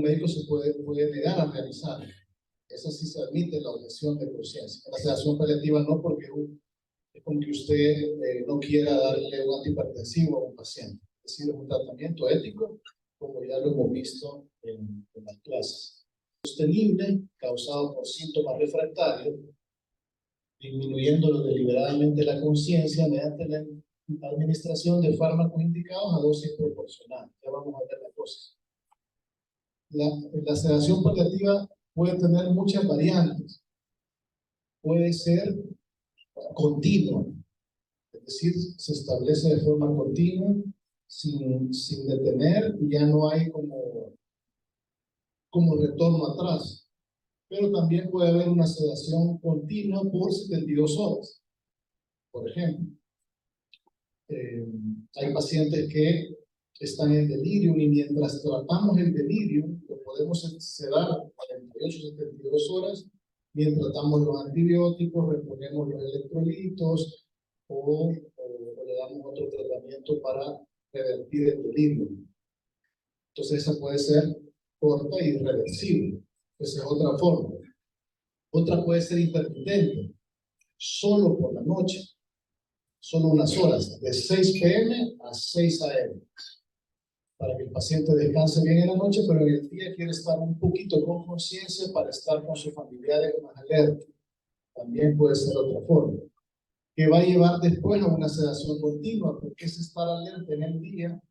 médico se puede negar a realizar. Esa sí se admite la objeción de conciencia. La sedación paliativa no, porque es como que usted no quiera darle un antihipertensivo a un paciente. Es decir, es un tratamiento ético, como ya lo hemos visto en las clases. Sostenible, causado por síntomas refractarios, disminuyéndolo deliberadamente la conciencia mediante la administración de fármacos indicados a dosis proporcionales. Ya vamos a ver la cosa. La sedación paliativa puede tener muchas variantes. Puede ser continua, es decir, se establece de forma continua, sin detener, y ya no hay como retorno atrás. Pero también puede haber una sedación continua por 72 horas. Por ejemplo, hay pacientes que están en delirium y mientras tratamos el delirium, lo podemos sedar 48 o 72 horas, mientras tratamos los antibióticos, reponemos los electrolitos o le damos otro tratamiento para revertir el delirium. Entonces esa puede ser corta y irreversible. Esa es otra forma. Otra puede ser intermitente, solo por la noche, solo unas horas, de 6 p.m. a 6 a.m. para que el paciente descanse bien en la noche, pero en el día quiere estar un poquito con conciencia para estar con sus familiares más alerta. También puede ser otra forma, que va a llevar después a una sedación continua, porque es estar alerta en el día,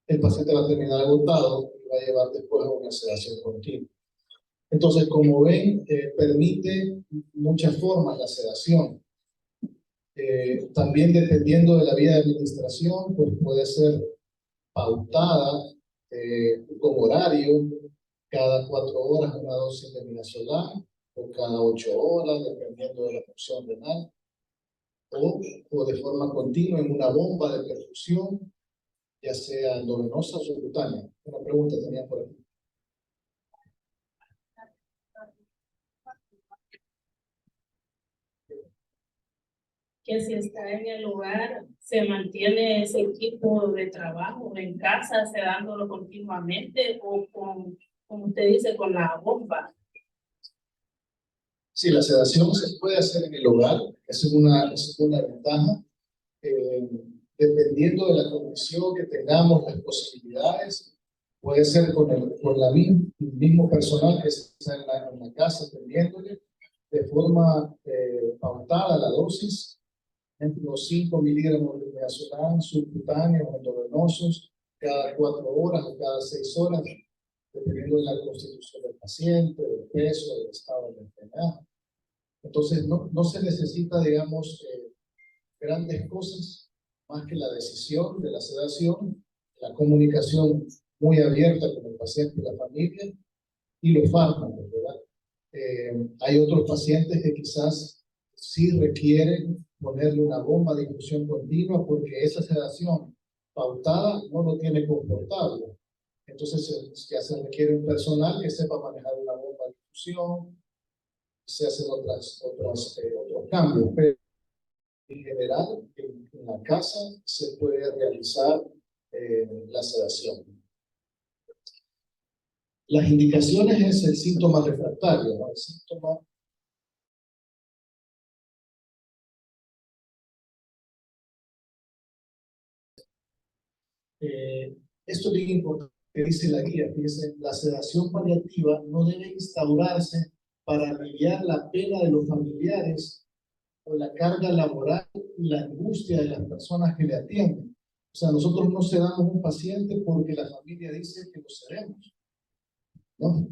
el paciente va a terminar agotado y va a llevar después a una sedación continua. Entonces, como ven, permite muchas formas la sedación. También dependiendo de la vía de administración, pues puede ser pautada con horario, cada 4 horas una dosis de midazolam, o cada 8 horas, dependiendo de la función renal, o de forma continua en una bomba de perfusión, ya sea endovenosa o subcutánea. Una pregunta tenía por aquí. Que si está en el lugar, se mantiene ese equipo de trabajo en casa, sedándolo continuamente, o con, como usted dice, con la bomba. Sí, la sedación se puede hacer en el hogar, esa es una ventaja. Dependiendo de la condición que tengamos, las posibilidades, puede ser con el mismo personal que está en la casa atendiéndole, de forma pautada la dosis, entre los 5 miligramos de midazolam subcutáneos o endovenosos cada 4 horas o cada 6 horas, dependiendo de la constitución del paciente, del peso, del estado de la enfermedad. Entonces, no se necesita, digamos, grandes cosas más que la decisión de la sedación, la comunicación muy abierta con el paciente y la familia, y los fármacos, ¿verdad? Hay otros pacientes que quizás sí requieren ponerle una bomba de infusión continua porque esa sedación pautada no lo tiene confortable. Entonces ya se requiere un personal que sepa manejar una bomba de infusión, se hacen otros cambios, pero en general en la casa se puede realizar la sedación. Las indicaciones es el síntoma refractario, ¿no? El síntoma esto es bien importante que dice la guía. Fíjense, la sedación paliativa no debe instaurarse para aliviar la pena de los familiares o la carga laboral y la angustia de las personas que le atienden. O sea, nosotros no sedamos un paciente porque la familia dice que lo sedemos, ¿no?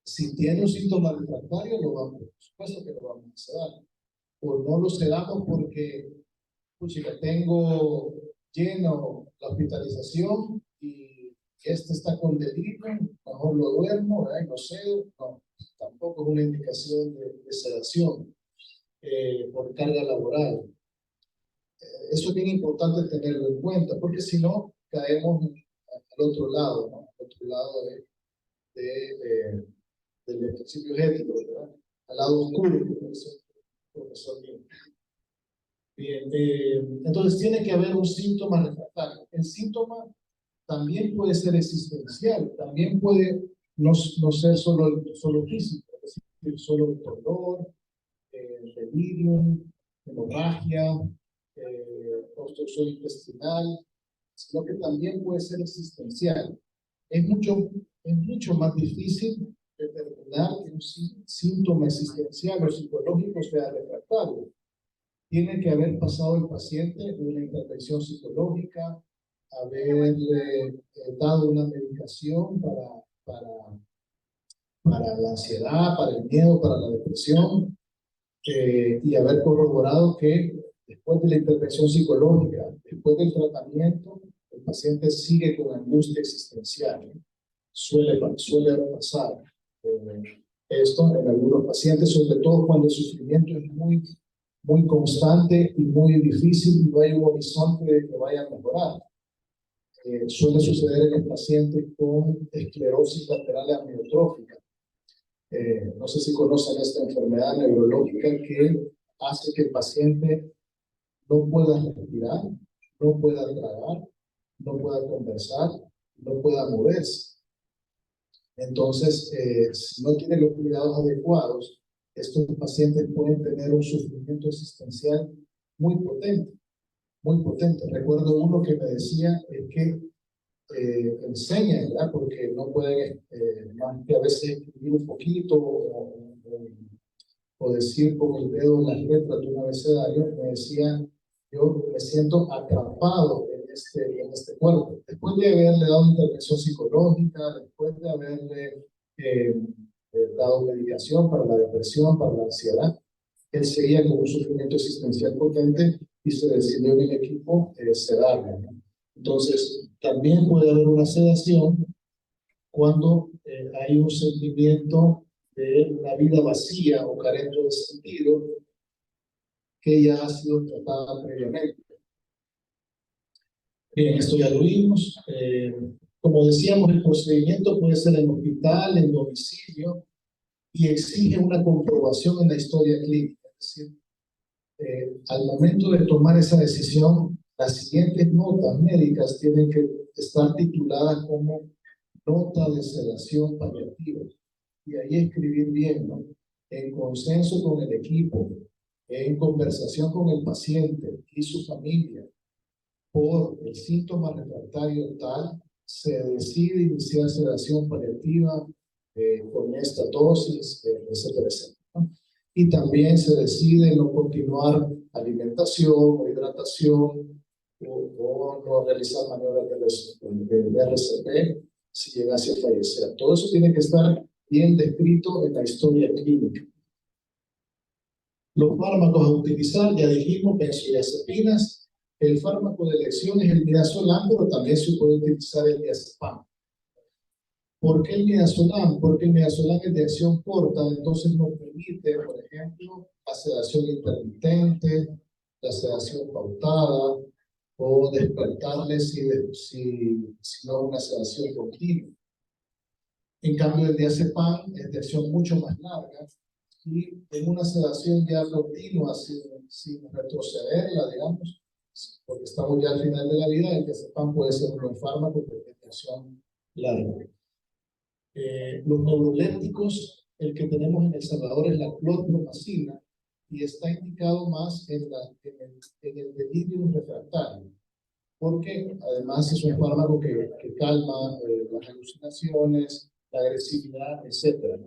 Si tiene un síntoma refractario, por supuesto que lo vamos a sedar. O no lo sedamos porque, pucha, tengo lleno la hospitalización y está con delirio, mejor lo duermo, ¿verdad? Y lo cedo. No, tampoco es una indicación de sedación por carga laboral. Eso es bien importante tenerlo en cuenta, porque si no, caemos al otro lado, ¿no? Al otro lado de los principios éticos, ¿verdad? Al lado oscuro, como dice el profesor Bien. Bien, entonces tiene que haber un síntoma refractario. El síntoma también puede ser existencial, también puede no ser solo físico, es decir, solo dolor, delirium, hemorragia, obstrucción intestinal, sino que también puede ser existencial. Es mucho más difícil determinar que un síntoma existencial o psicológico sea refractario. Tiene que haber pasado el paciente una intervención psicológica, haberle dado una medicación para la ansiedad, para el miedo, para la depresión, y haber corroborado que después de la intervención psicológica, después del tratamiento, el paciente sigue con angustia existencial. Suele pasar esto en algunos pacientes, sobre todo cuando el sufrimiento es muy constante y muy difícil y no hay un horizonte de que vaya a mejorar. Suele suceder en el paciente con esclerosis lateral amiotrófica. No sé si conocen esta enfermedad neurológica que hace que el paciente no pueda respirar, no pueda tragar, no pueda conversar, no pueda moverse. Entonces, si no tiene los cuidados adecuados, estos pacientes pueden tener un sufrimiento existencial muy potente, muy potente. Recuerdo uno que me decía que enseñan, ¿verdad? Porque no pueden más que a veces escribir un poquito o decir con el dedo las letras de un abecedario. Me decía, yo me siento atrapado en este cuerpo. Después de haberle dado intervención psicológica, después de haberle dado medicación para la depresión, para la ansiedad, él seguía con un sufrimiento existencial potente y se decidió en el equipo sedarlo, ¿no? Entonces, también puede haber una sedación cuando hay un sentimiento de una vida vacía o carente de sentido que ya ha sido tratada previamente. Bien, esto ya lo vimos. Como decíamos, el procedimiento puede ser en hospital, en domicilio, y exige una comprobación en la historia clínica. Es decir, al momento de tomar esa decisión, las siguientes notas médicas tienen que estar tituladas como nota de sedación paliativa. Y ahí escribir bien, ¿no? En consenso con el equipo, en conversación con el paciente y su familia, por el síntoma refractario tal, se decide iniciar sedación paliativa con esta dosis, etcétera, etcétera, ¿no? Y también se decide no continuar alimentación o hidratación o no realizar maniobras de RCP si llegase a fallecer. Todo eso tiene que estar bien descrito en la historia clínica. Los fármacos a utilizar, ya dijimos, benzodiazepinas. El fármaco de elección es el midazolam, pero también se puede utilizar el diazepam. ¿Por qué el midazolam? Porque el midazolam es de acción corta, entonces nos permite, por ejemplo, la sedación intermitente, la sedación pautada, o despertarles si no una sedación continua. En cambio, el diazepam es de acción mucho más larga y en una sedación ya continua, sin retrocederla, digamos, porque estamos ya al final de la vida, el diazepam puede ser un buen fármaco porque es de acción larga. Los neurolépticos, el que tenemos en El Salvador es la clorpromacina y está indicado más en el delirium refractario, porque además es un fármaco que calma las alucinaciones, la agresividad, etc.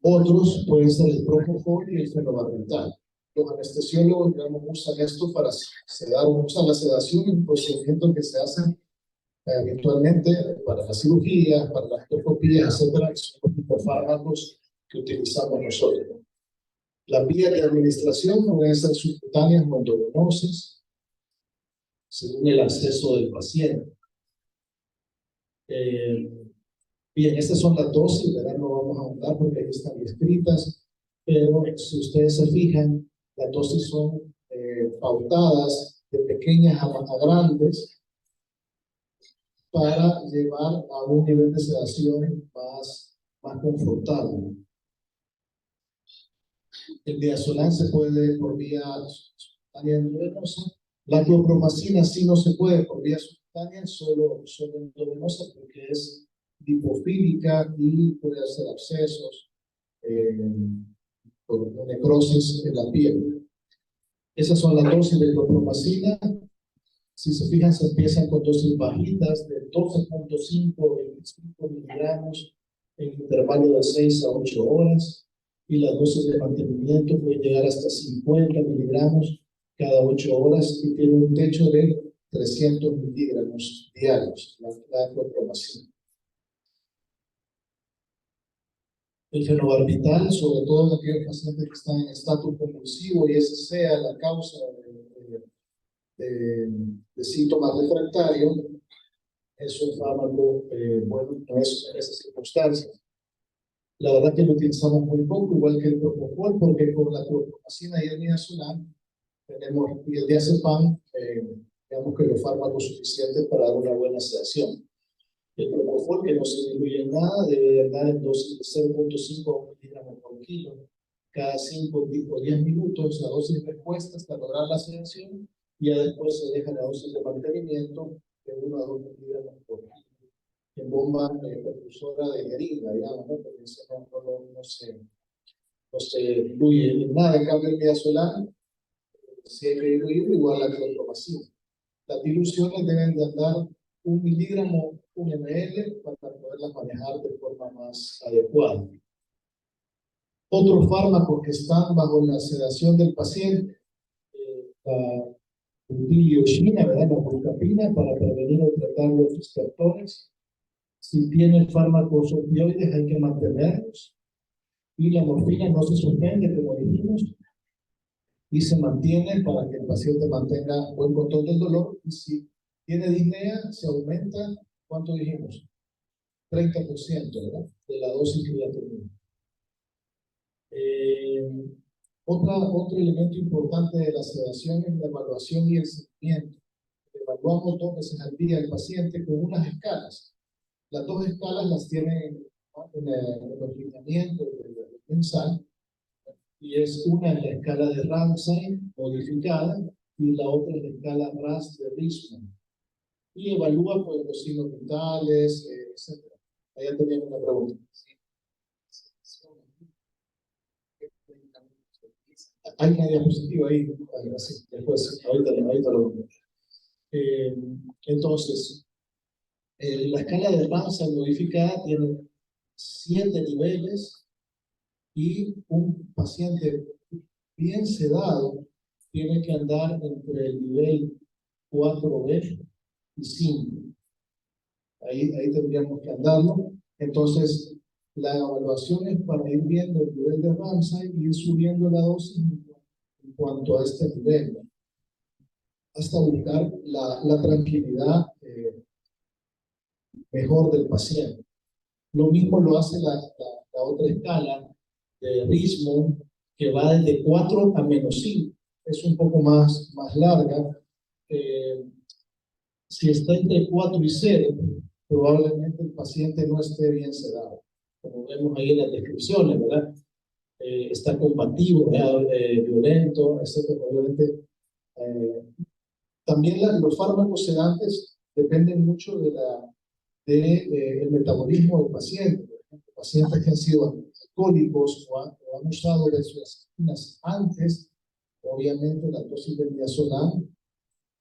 Otros pueden ser el propofol y el fenobarbital. Los anestesiólogos, digamos, usan esto para sedar, usan la sedación en un procedimiento que se hace habitualmente para las cirugías, para las endoscopías, etc. Son los tipos de fármacos que utilizamos nosotros. Las vías de administración pueden ser subcutáneas o endovenosas, según el acceso del paciente. Bien, estas son las dosis, ¿verdad? No vamos a ahondar porque ahí están escritas, pero si ustedes se fijan, las dosis son pautadas de pequeñas a grandes para llevar a un nivel de sedación más confortable. El diazepam se puede por vía subcutánea endovenosa. La clorpromacina sí no se puede por vía subcutánea, solo endovenosa porque es lipofílica y puede hacer abscesos, por necrosis en la piel. Esas son las dosis de clorpromacina. Si se fijan, se empiezan con dosis bajitas de 12.5 a 25 miligramos en intervalo de 6 a 8 horas. Y las dosis de mantenimiento pueden llegar hasta 50 miligramos cada 8 horas y tiene un techo de 300 miligramos diarios, la clorpromacina. El fenobarbital, sobre todo en aquellos pacientes que están en estatus convulsivo y esa sea la causa de síntomas refractarios, es un fármaco bueno en esas circunstancias. La verdad que lo utilizamos muy poco, igual que el propofol, porque con la clorpromacina y el midazolam tenemos, y el diazepam, digamos que los fármacos suficientes para dar una buena sedación. El propofol, que no se diluye en nada, debe andar en dosis de 0.5 miligramos por kilo cada 5 o 10 minutos, la dosis de respuesta hasta lograr la sedación, y ya después se deja la dosis de mantenimiento de 1 a 2 miligramos por kilo en bomba percusora de jeringa, digamos, ¿no? Porque eso no se diluye en nada. En cambio, el midazolam, si hay que diluir, igual la clorpromacina. Las diluciones deben de andar 1 miligramo, 1 ml, para poderlas manejar de forma más adecuada. Otros fármacos que están bajo la sedación del paciente, la butilioxina, ¿verdad? La bucapina, para prevenir o tratar los estertores. Si tienen fármacos opioides, hay que mantenerlos. Y la morfina no se suspende, como dijimos, y se mantiene para que el paciente mantenga buen control del dolor. Y si tiene disnea, se aumenta, ¿cuánto dijimos? 30%, ¿verdad? De la dosis que ya tenía. Otro elemento importante de la sedación es la evaluación y el seguimiento. Evaluamos 2 veces al día al paciente con unas escalas. Las 2 escalas las tienen, ¿no?, en los lineamientos del mensal, y es una en la escala de Ramsay modificada y la otra en la escala RAS de Richmond. Y evalúa pues, los signos vitales, etc. Allá teníamos una pregunta. Hay una diapositiva ahí, así, después, ahorita lo vemos. Entonces, la escala de Ramsay modificada tiene 7 niveles y un paciente bien sedado tiene que andar entre el nivel 4B y 5. Ahí tendríamos que andarlo. Entonces, la evaluación es para ir viendo el nivel de Ramsay y ir subiendo la dosis en cuanto a este nivel, hasta buscar la tranquilidad mejor del paciente. Lo mismo lo hace la otra escala de Richmond, que va desde 4 a menos 5. Es un poco más larga. Si está entre 4 y 0, probablemente el paciente no esté bien sedado. Como vemos ahí en las descripciones, ¿verdad? Está combativo, violento, etc. Obviamente, también los fármacos sedantes dependen mucho del metabolismo del paciente. Pacientes que han sido alcohólicos o han usado benzodiazepinas antes, obviamente la dosis de midazolam,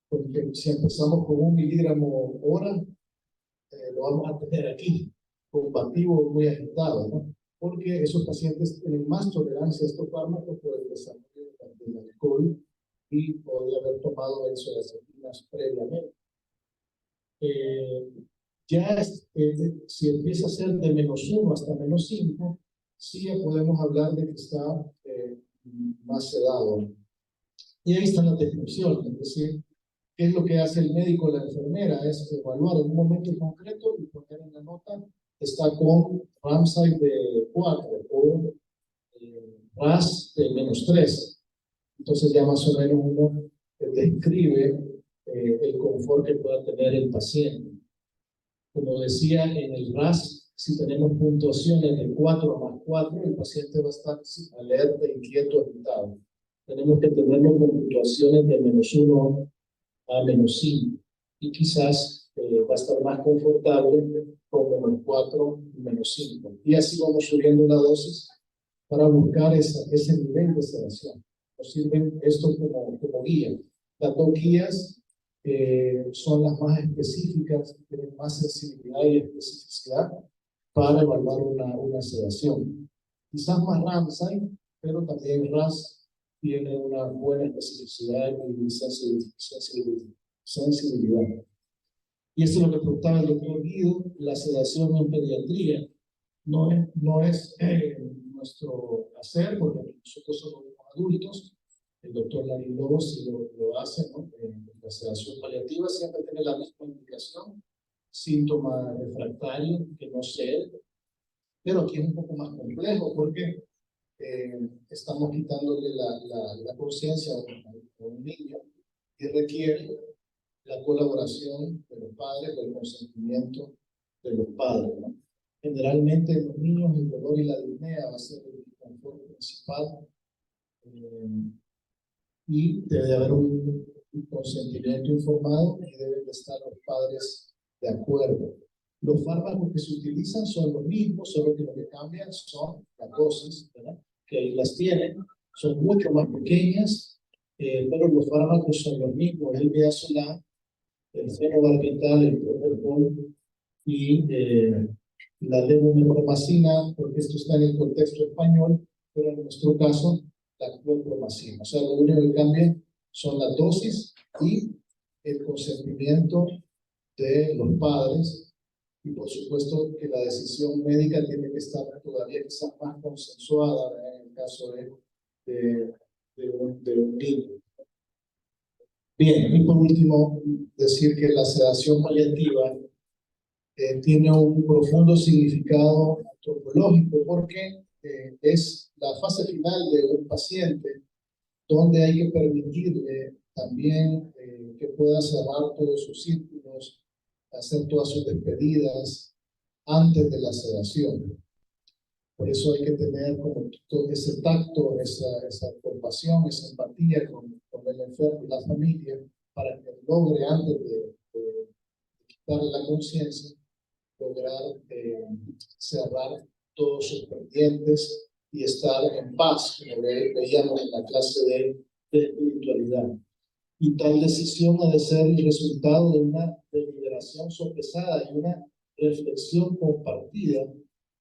porque si empezamos con 1 miligramo hora, lo vamos a tener aquí, combativo muy agitado, ¿no? Porque esos pacientes tienen más tolerancia a estos fármacos por el desarrollo del alcohol y podría haber tomado benzodiazepinas previamente. Si empieza a ser de -1 hasta -5, sí ya podemos hablar de que está más sedado. Y ahí están las descripciones, es decir, ¿qué es lo que hace el médico o la enfermera? Es evaluar en un momento concreto y poner en la nota, está con Ramsay de 4 o RAS de -3. Entonces ya más o menos uno describe el confort que pueda tener el paciente. Como decía, en el RAS, si tenemos puntuaciones de 4 más 4, el paciente va a estar alerta, inquieto, agitado. Tenemos que tenerlo con puntuaciones de -1 a -5. Y quizás va a estar más confortable con -4 y -5. Y así vamos subiendo la dosis para buscar ese nivel de sedación. Nos sirven esto como guía. Las dos guías son las más específicas, tienen más sensibilidad y especificidad para evaluar una sedación. Quizás más Ramsay, pero también RAS tiene una buena especificidad y sensibilidad. Y esto es lo que preguntaba el doctor Guido, la sedación en pediatría no es nuestro hacer, porque nosotros somos adultos. El doctor Larry Lobos sí lo hace, ¿no? La sedación paliativa siempre tiene la misma indicación, síntoma refractario, que no sé, pero aquí es un poco más complejo porque estamos quitándole la conciencia a un niño y requiere la colaboración de los padres, del consentimiento de los padres, ¿no? Generalmente en los niños el dolor y la disnea va a ser el disconfort principal, y debe haber un consentimiento informado y deben de estar los padres de acuerdo. Los fármacos que se utilizan son los mismos, solo que lo que cambian son las dosis, ¿verdad? Que ahí las tienen, son mucho más pequeñas, pero los fármacos son los mismos, el midazolam, el fenobarbital, el propofol y la levomecromacina, porque esto está en el contexto español, pero en nuestro caso la clorpromacina. O sea, lo único que cambia son las dosis y el consentimiento de los padres, y por supuesto que la decisión médica tiene que estar todavía quizás más consensuada en el caso de un niño. Bien, y por último, decir que la sedación paliativa tiene un profundo significado antropológico porque es la fase final de un paciente donde hay que permitirle también que pueda cerrar todos sus círculos, hacer todas sus despedidas antes de la sedación. Por eso hay que tener como todo ese tacto, esa compasión, esa empatía con el enfermo y la familia para que logre antes de quitarle la conciencia, lograr cerrar todos sus pendientes y estar en paz, como veíamos en la clase de espiritualidad. Y tal decisión ha de ser el resultado de una deliberación sopesada y una reflexión compartida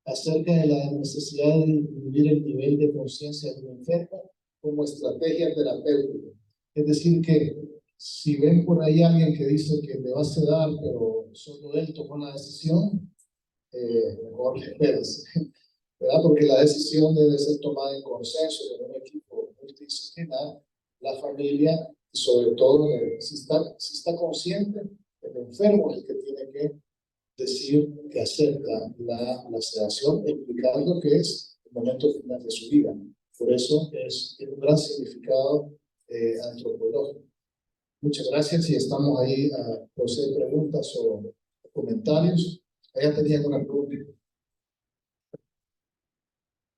acerca de la necesidad de disminuir el nivel de conciencia del enfermo como estrategia terapéutica. Es decir, que si ven por ahí alguien que dice que le va a sedar, pero solo él tomó la decisión, mejor espérense, ¿verdad? Porque la decisión debe ser tomada en consenso de un equipo multidisciplinar, la familia, y sobre todo si está consciente, el enfermo es el que tiene que decir que acepta la sedación, explicando que es el momento final de su vida. Por eso tiene un gran significado antropológico. Muchas gracias y estamos ahí a proceder preguntas o comentarios. Allá tenían una pregunta.